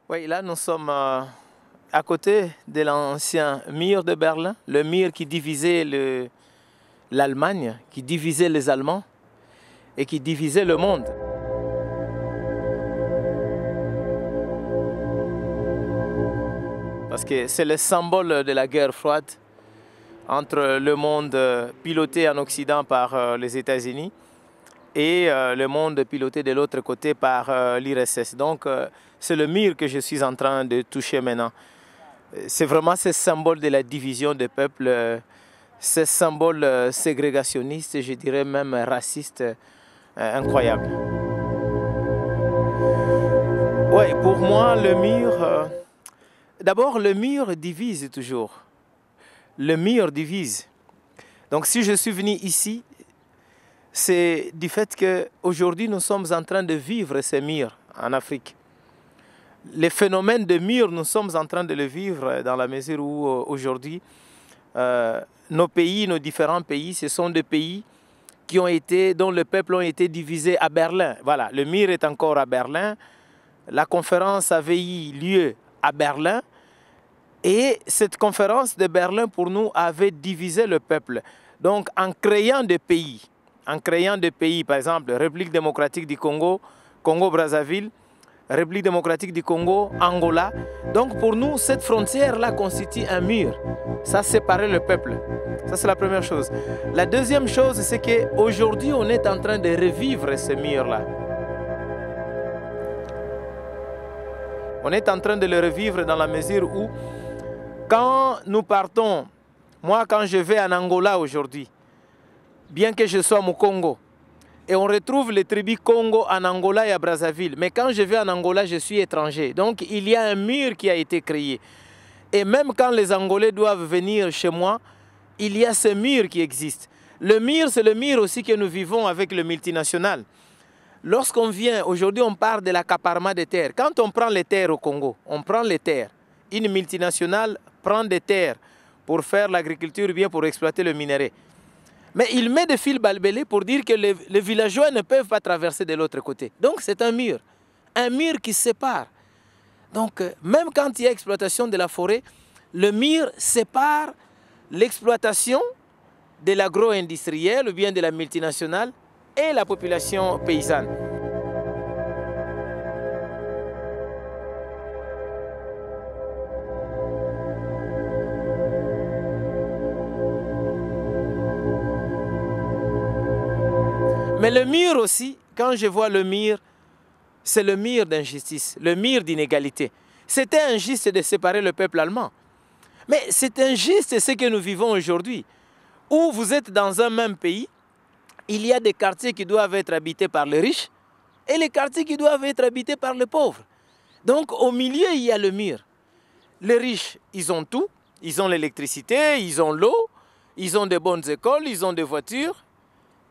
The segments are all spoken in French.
Oui, là nous sommes à côté de l'ancien mur de Berlin, le mur qui divisait l'Allemagne, qui divisait les Allemands et qui divisait le monde. Parce que c'est le symbole de la guerre froide entre le monde piloté en Occident par les États-Unis et le monde piloté de l'autre côté par l'URSS. Donc c'est le mur que je suis en train de toucher maintenant. C'est vraiment ce symbole de la division des peuples, ce symbole ségrégationniste, je dirais même raciste, incroyable. Oui, pour moi, le mur... D'abord, le mur divise toujours. Le mur divise. Donc si je suis venu ici, c'est du fait qu'aujourd'hui nous sommes en train de vivre ces murs en Afrique. Les phénomènes de murs, nous sommes en train de le vivre dans la mesure où aujourd'hui, nos pays, nos différents pays, ce sont des pays dont le peuple a été divisé à Berlin. Voilà, le mur est encore à Berlin. La conférence avait eu lieu à Berlin. Et cette conférence de Berlin, pour nous, avait divisé le peuple. Donc, en créant des pays, par exemple, République démocratique du Congo, Congo-Brazzaville, République démocratique du Congo, Angola. Donc, pour nous, cette frontière-là constitue un mur. Ça séparait le peuple. Ça, c'est la première chose. La deuxième chose, c'est qu'aujourd'hui, on est en train de revivre ce mur-là. On est en train de le revivre dans la mesure où, quand nous partons, moi quand je vais en Angola aujourd'hui, bien que je sois au Congo, et on retrouve les tribus Congo en Angola et à Brazzaville, mais quand je vais en Angola, je suis étranger. Donc il y a un mur qui a été créé. Et même quand les Angolais doivent venir chez moi, il y a ce mur qui existe. Le mur, c'est le mur aussi que nous vivons avec le multinational. Lorsqu'on vient, aujourd'hui on parle de l'accaparement des terres. Quand on prend les terres au Congo, on prend les terres. Une multinationale prend des terres pour faire l'agriculture ou bien pour exploiter le minerai. Mais il met des fils barbelés pour dire que les villageois ne peuvent pas traverser de l'autre côté. Donc c'est un mur qui sépare. Donc même quand il y a exploitation de la forêt, le mur sépare l'exploitation de l'agro-industriel ou bien de la multinationale et la population paysanne. Mais le mur aussi, quand je vois le mur, c'est le mur d'injustice, le mur d'inégalité. C'était injuste de séparer le peuple allemand. Mais c'est injuste ce que nous vivons aujourd'hui, où vous êtes dans un même pays, il y a des quartiers qui doivent être habités par les riches et les quartiers qui doivent être habités par les pauvres. Donc au milieu, il y a le mur. Les riches, ils ont tout. Ils ont l'électricité, ils ont l'eau, ils ont de bonnes écoles, ils ont des voitures.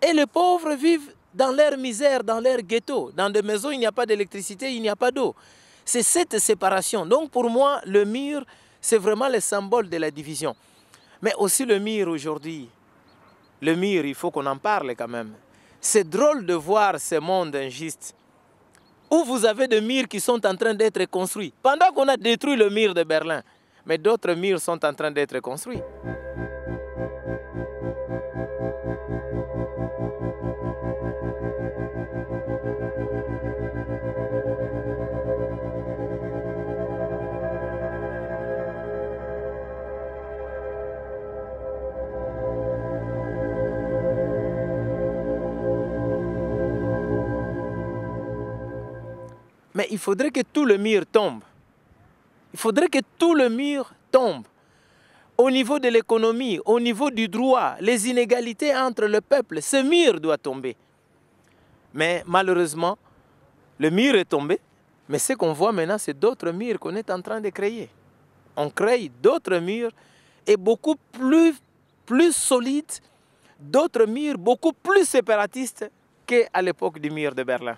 Et les pauvres vivent dans leur misère, dans leur ghetto. Dans des maisons, il n'y a pas d'électricité, il n'y a pas d'eau. C'est cette séparation. Donc pour moi, le mur, c'est vraiment le symbole de la division. Mais aussi le mur aujourd'hui. Le mur, il faut qu'on en parle quand même. C'est drôle de voir ce monde injuste où vous avez des murs qui sont en train d'être construits. Pendant qu'on a détruit le mur de Berlin, mais d'autres murs sont en train d'être construits. Mais il faudrait que tout le mur tombe. Il faudrait que tout le mur tombe. Au niveau de l'économie, au niveau du droit, les inégalités entre le peuple, ce mur doit tomber. Mais malheureusement, le mur est tombé. Mais ce qu'on voit maintenant, c'est d'autres murs qu'on est en train de créer. On crée d'autres murs et beaucoup plus solides, d'autres murs beaucoup plus séparatistes qu'à l'époque du mur de Berlin.